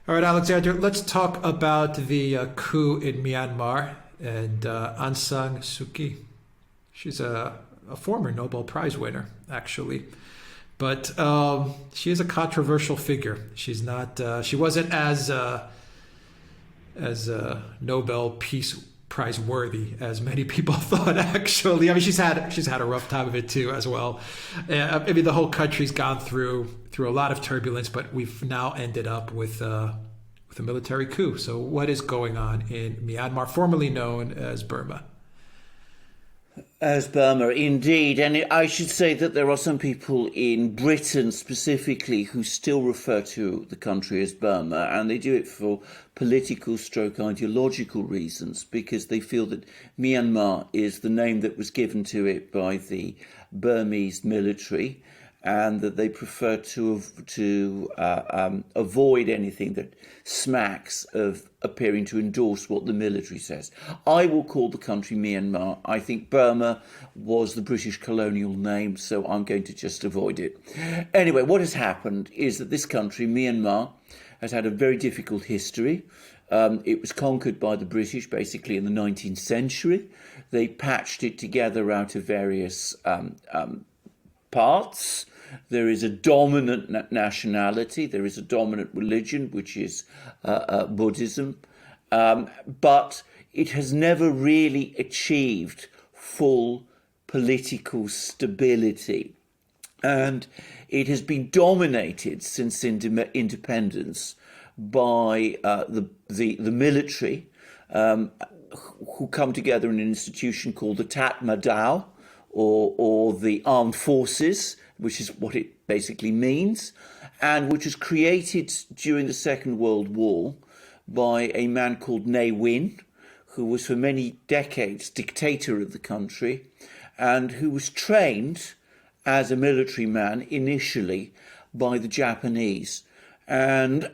All right, Alexander, let's talk about the coup in Myanmar and Aung San Suu Kyi. She's a former Nobel Prize winner, actually, but she is a controversial figure. She's not. She wasn't as Nobel Peace Prize worthy as many people thought. Actually, I mean, she's had a rough time of it too, as well. I mean, the whole country's gone through a lot of turbulence, but we've now ended up with a military coup. So, what is going on in Myanmar, formerly known as Burma? As Burma, indeed. And I should say that there are some people in Britain specifically who still refer to the country as Burma, and they do it for political stroke ideological reasons because they feel that Myanmar is the name that was given to it by the Burmese military, and that they prefer to avoid anything that smacks of appearing to endorse what the military says. I will call the country Myanmar. I think Burma was the British colonial name, so I'm going to just avoid it. Anyway, what has happened is that this country, Myanmar, has had a very difficult history. It was conquered by the British basically in the 19th century. They patched it together out of various parts. There is a dominant nationality, there is a dominant religion, which is Buddhism, but it has never really achieved full political stability. And it has been dominated since independence by the military, who come together in an institution called the Tatmadaw, or the armed forces, which is what it basically means, and which was created during the Second World War by a man called Ne Win, who was for many decades dictator of the country, and who was trained as a military man initially by the Japanese. And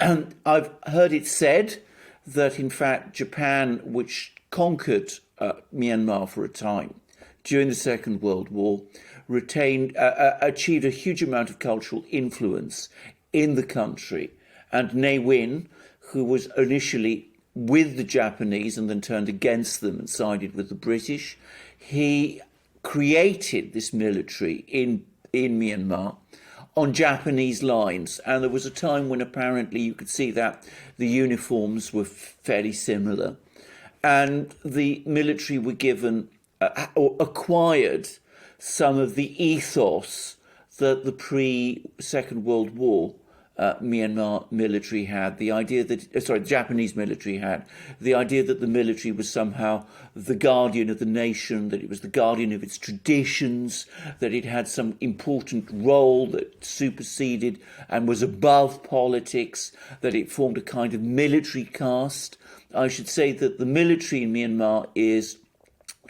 I've heard it said that, in fact, Japan, which conquered Myanmar for a time during the Second World War, achieved a huge amount of cultural influence in the country. And Ne Win, who was initially with the Japanese and then turned against them and sided with the British, he created this military in Myanmar on Japanese lines. And there was a time when apparently you could see that the uniforms were fairly similar. And the military were given or acquired some of the ethos that the pre-Second World War Myanmar military had, the idea that, the Japanese military had, the idea that the military was somehow the guardian of the nation, that it was the guardian of its traditions, that it had some important role that superseded and was above politics, that it formed a kind of military caste. I should say that the military in Myanmar is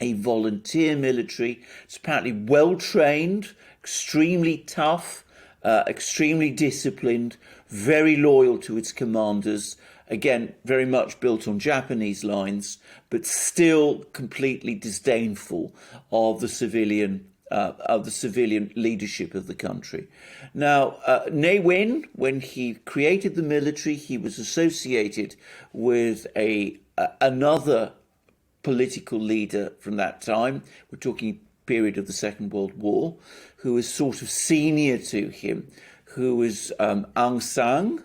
a volunteer military. It's apparently well trained, extremely tough, extremely disciplined, very loyal to its commanders. Again, very much built on Japanese lines, but still completely disdainful of the civilian leadership of the country. Now, Ne Win, when he created the military, he was associated with another political leader from that time. We're talking period of the Second World War, who was sort of senior to him, who was Aung San,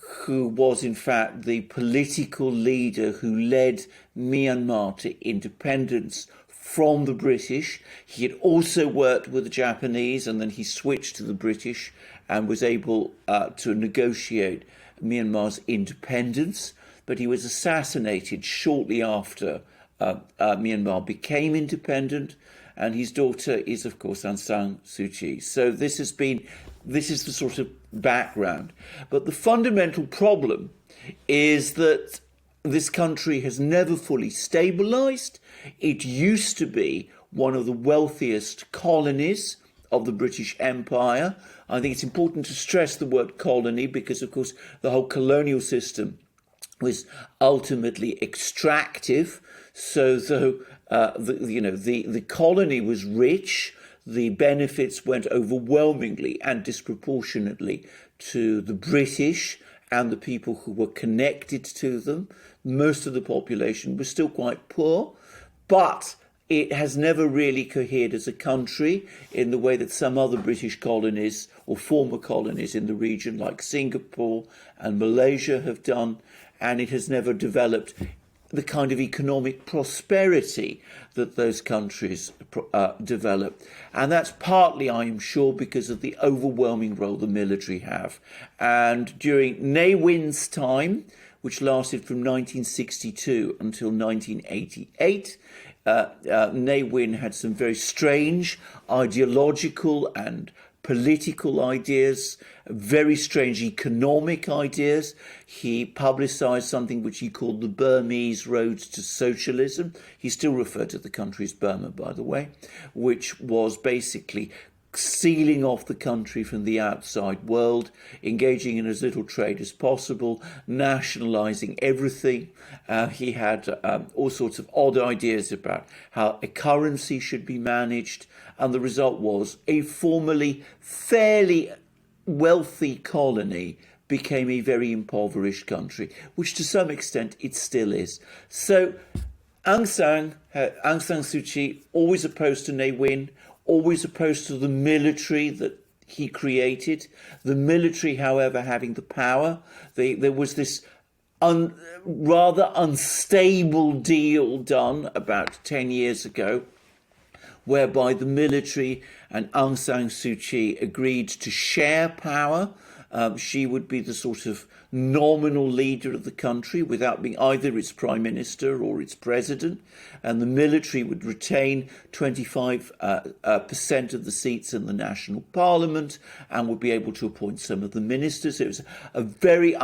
who was in fact the political leader who led Myanmar to independence from the British. He had also worked with the Japanese, and then he switched to the British and was able to negotiate Myanmar's independence. But he was assassinated shortly after Myanmar became independent, and his daughter is, of course, Aung San Suu Kyi. So this is the sort of background. But the fundamental problem is that this country has never fully stabilized. It used to be one of the wealthiest colonies of the British Empire. I think it's important to stress the word colony because, of course, the whole colonial system was ultimately extractive. So though the colony was rich, the benefits went overwhelmingly and disproportionately to the British and the people who were connected to them. Most of the population was still quite poor, but it has never really cohered as a country in the way that some other British colonies or former colonies in the region, like Singapore and Malaysia, have done, and it has never developed the kind of economic prosperity that those countries developed. And that's partly, I am sure, because of the overwhelming role the military have. And during Ne Win's time, which lasted from 1962 until 1988, Ne Win had some very strange ideological and political ideas, very strange economic ideas. He publicised something which he called the Burmese Road to Socialism. He still referred to the country as Burma, by the way, which was basically sealing off the country from the outside world, engaging in as little trade as possible, nationalising everything. He had all sorts of odd ideas about how a currency should be managed, and the result was a formerly fairly wealthy colony became a very impoverished country, which to some extent it still is. So Aung San Suu Kyi, always opposed to Ne Win, always opposed to the military that he created. The military, however, having the power. There was this rather unstable deal done about 10 years ago, whereby the military and Aung San Suu Kyi agreed to share power. She would be the sort of nominal leader of the country without being either its prime minister or its president, and the military would retain 25% of the seats in the national parliament and would be able to appoint some of the ministers. It was a very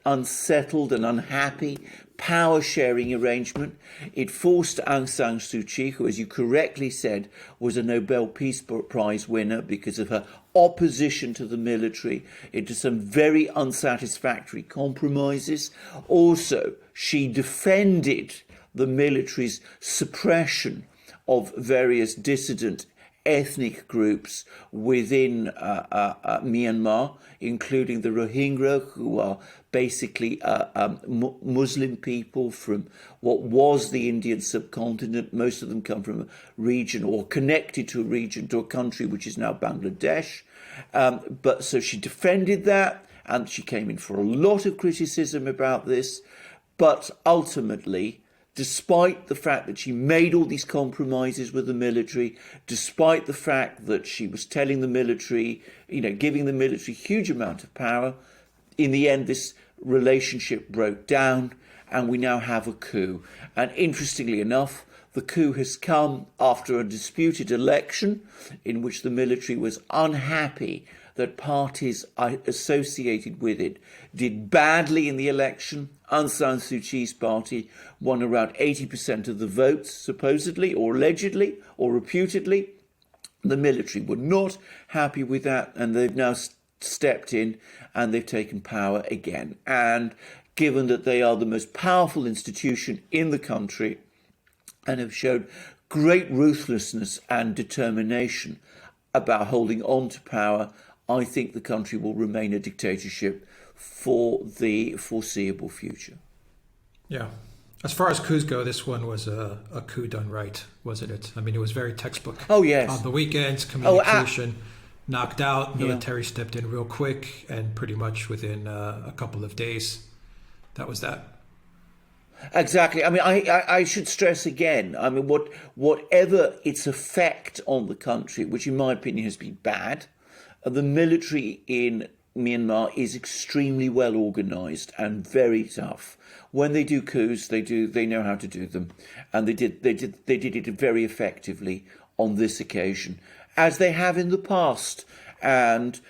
unsettled and unhappy power-sharing arrangement. It forced Aung San Suu Kyi, who, as you correctly said, was a Nobel Peace Prize winner because of her opposition to the military, into some very unsatisfactory compromises. Also, she defended the military's suppression of various dissident ethnic groups within Myanmar, including the Rohingya, who are basically Muslim people from what was the Indian subcontinent. Most of them come from a region or connected to a region, to a country which is now Bangladesh. But so she defended that, and she came in for a lot of criticism about this. But ultimately, despite the fact that she made all these compromises with the military, despite the fact that she was telling the military, giving the military a huge amount of power, in the end, this relationship broke down, and we now have a coup. And interestingly enough, the coup has come after a disputed election in which the military was unhappy that parties associated with it did badly in the election. Aung San Suu Kyi's party won around 80% of the votes, supposedly, or allegedly, or reputedly. The military were not happy with that, and they've now stepped in and they've taken power again. And given that they are the most powerful institution in the country and have shown great ruthlessness and determination about holding on to power, I think the country will remain a dictatorship for the foreseeable future. Yeah. As far as coups go, this one was a coup done right, wasn't it? I mean, it was very textbook. Oh, yes. On the weekends, communication knocked out, military stepped in real quick, and pretty much within a couple of days, that was that. Exactly. I mean, I should stress again, I mean, whatever its effect on the country, which in my opinion has been bad, the military in Myanmar is extremely well organised and very tough. When they do coups, they know how to do them, and they did it very effectively on this occasion, as they have in the past. And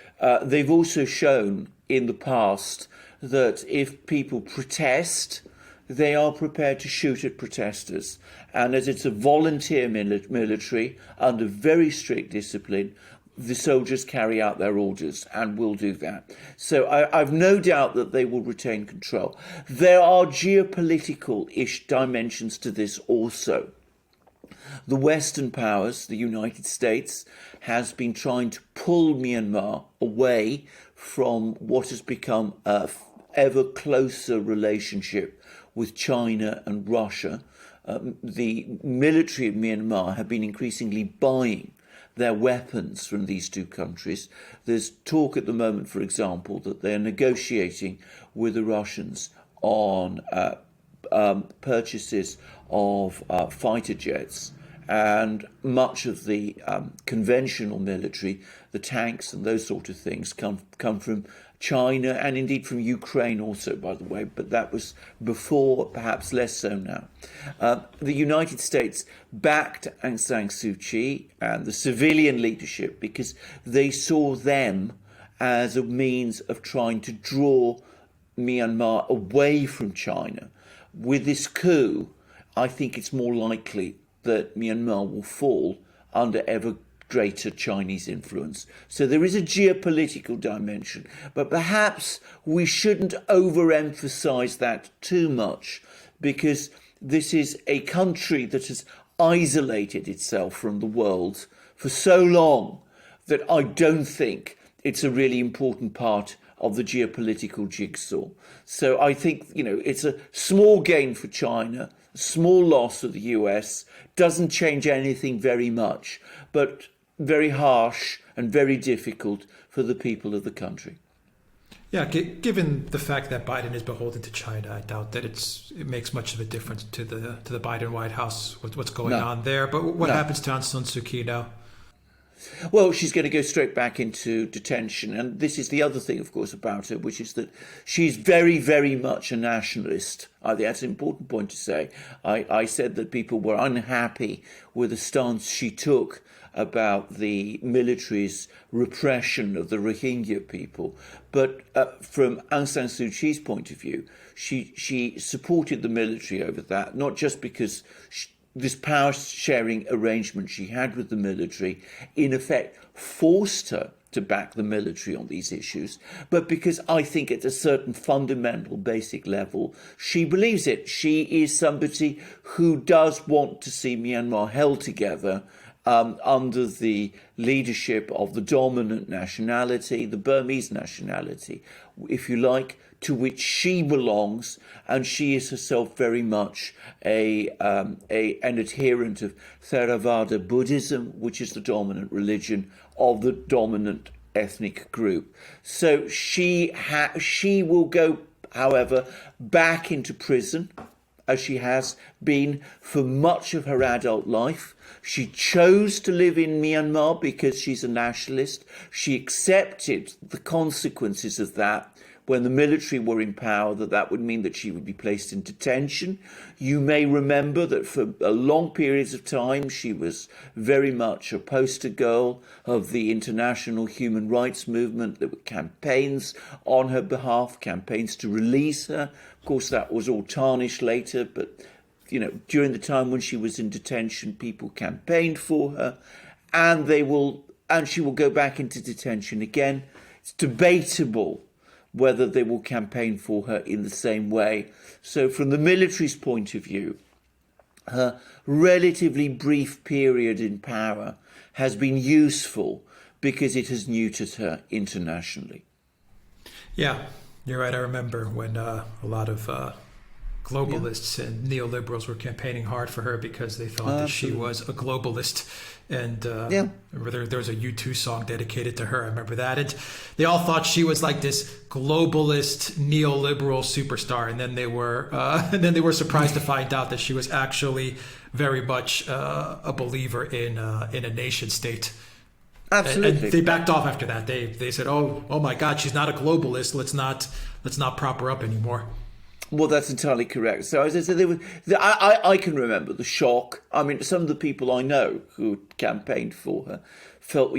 they've also shown in the past that if people protest, they are prepared to shoot at protesters. And as it's a volunteer military under very strict discipline, the soldiers carry out their orders and will do that. So I've no doubt that they will retain control. There are geopolitical-ish dimensions to this also. The Western powers, the United States, has been trying to pull Myanmar away from what has become ever closer relationship with China and Russia. The military of Myanmar have been increasingly buying their weapons from these two countries. There's talk at the moment, for example, that they're negotiating with the Russians on purchases of fighter jets, and much of the conventional military, the tanks and those sort of things, come from China and indeed from Ukraine also, by the way, but that was before, perhaps less so now. The United States backed Aung San Suu Kyi and the civilian leadership because they saw them as a means of trying to draw Myanmar away from China. With this coup, I think it's more likely that Myanmar will fall under ever greater Chinese influence. So there is a geopolitical dimension, but perhaps we shouldn't overemphasize that too much, because this is a country that has isolated itself from the world for so long that I don't think it's a really important part of the geopolitical jigsaw. So I think, it's a small gain for China, a small loss for the US, doesn't change anything very much, but very harsh and very difficult for the people of the country. Yeah, given the fact that Biden is beholden to China, I doubt that it makes much of a difference to the Biden White House with what's going on there. But what happens to Aung San Suu Kyi now? Well, she's going to go straight back into detention. And this is the other thing, of course, about her, which is that she's very, very much a nationalist. I think that's an important point to say. I said that people were unhappy with the stance she took about the military's repression of the Rohingya people. But from Aung San Suu Kyi's point of view, she supported the military over that, not just because this power sharing arrangement she had with the military in effect forced her to back the military on these issues, but because I think at a certain fundamental basic level, she believes it. She is somebody who does want to see Myanmar held together under the leadership of the dominant nationality, the Burmese nationality, if you like, to which she belongs, and she is herself very much an adherent of Theravada Buddhism, which is the dominant religion of the dominant ethnic group. So she will go, however, back into prison, as she has been for much of her adult life. She chose to live in Myanmar because she's a nationalist. She accepted the consequences of that when the military were in power, that would mean that she would be placed in detention. You may remember that for a long periods of time, she was very much a poster girl of the international human rights movement. There were campaigns on her behalf, campaigns to release her. Of course, that was all tarnished later, but during the time when she was in detention, people campaigned for her, and she will go back into detention again. It's debatable whether they will campaign for her in the same way. So from the military's point of view, her relatively brief period in power has been useful because it has neutered her internationally. Yeah, you're right. I remember when a lot of globalists and neoliberals were campaigning hard for her because they thought that she was a globalist. And there was a U2 song dedicated to her. I remember that. And they all thought she was like this globalist neoliberal superstar. And then they were surprised to find out that she was actually very much a believer in a nation state. Absolutely. And they backed off after that. They said, "Oh my God, she's not a globalist. Let's not prop her up anymore." Well, that's entirely correct. So as I said, I can remember the shock. I mean, some of the people I know who campaigned for her felt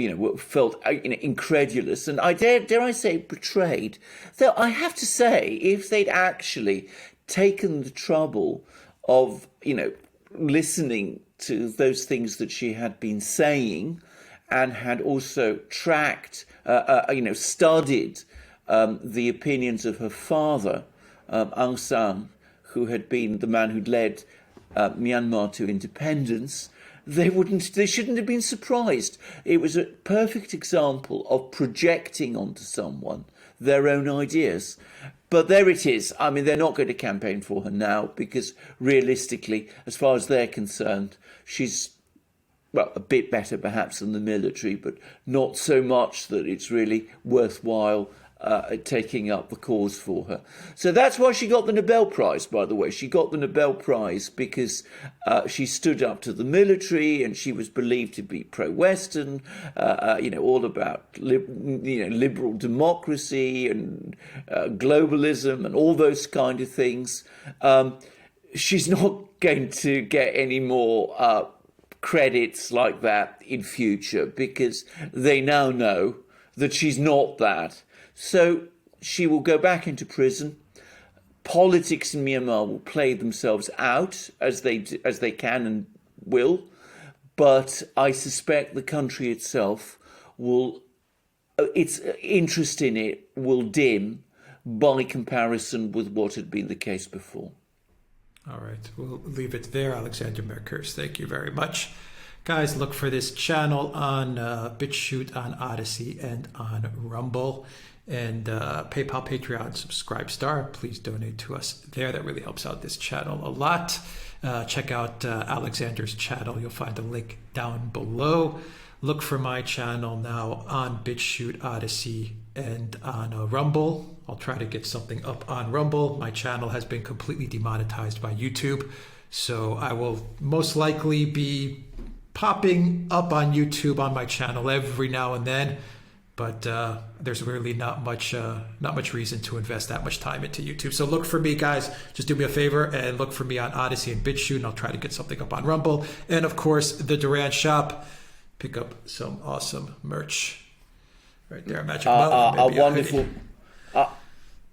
incredulous, and dare I say betrayed. Though I have to say, if they'd actually taken the trouble of listening to those things that she had been saying, and had also tracked, studied the opinions of her father, Aung San, who had been the man who'd led Myanmar to independence, they shouldn't have been surprised. It was a perfect example of projecting onto someone their own ideas. But there it is. I mean, they're not going to campaign for her now because realistically, as far as they're concerned, she's, well, a bit better perhaps than the military, but not so much that it's really worthwhile taking up the cause for her. So that's why she got the Nobel Prize, by the way. She got the Nobel Prize because she stood up to the military and she was believed to be pro-Western, all about liberal democracy and globalism and all those kind of things. She's not going to get any more credits like that in future because they now know that she's not that. So she will go back into prison. Politics in Myanmar will play themselves out as they can and will, but I suspect the country itself will, its interest in it will dim by comparison with what had been the case before. All right, we'll leave it there. Alexander Merkers, thank you very much. Guys, look for this channel on BitChute, on Odyssey, and on Rumble. And PayPal, Patreon, Subscribestar. Please donate to us there. That really helps out this channel a lot. Check out Alexander's channel. You'll find a link down below. Look for my channel now on BitChute, Odyssey, and on Rumble. I'll try to get something up on Rumble. My channel has been completely demonetized by YouTube, so I will most likely be popping up on YouTube on my channel every now and then. But there's really not much reason to invest that much time into YouTube. So look for me, guys. Just do me a favor and look for me on Odyssey and BitChute, and I'll try to get something up on Rumble. And of course, the Duran shop. Pick up some awesome merch right there. Magic mug.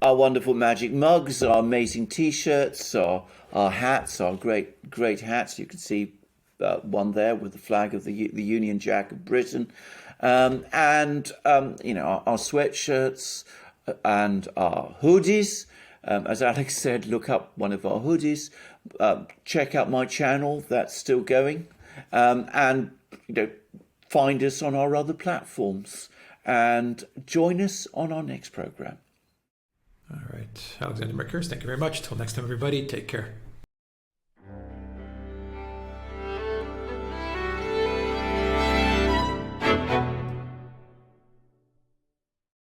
Our wonderful magic mugs, our amazing T-shirts, our hats, our great hats. You can see one there with the flag of the Union Jack of Britain. Our sweatshirts and our hoodies. As Alex said, look up one of our hoodies. Check out my channel, that's still going. And find us on our other platforms. And join us on our next program. All right. Alexander Merkers, thank you very much. Till next time, everybody, take care.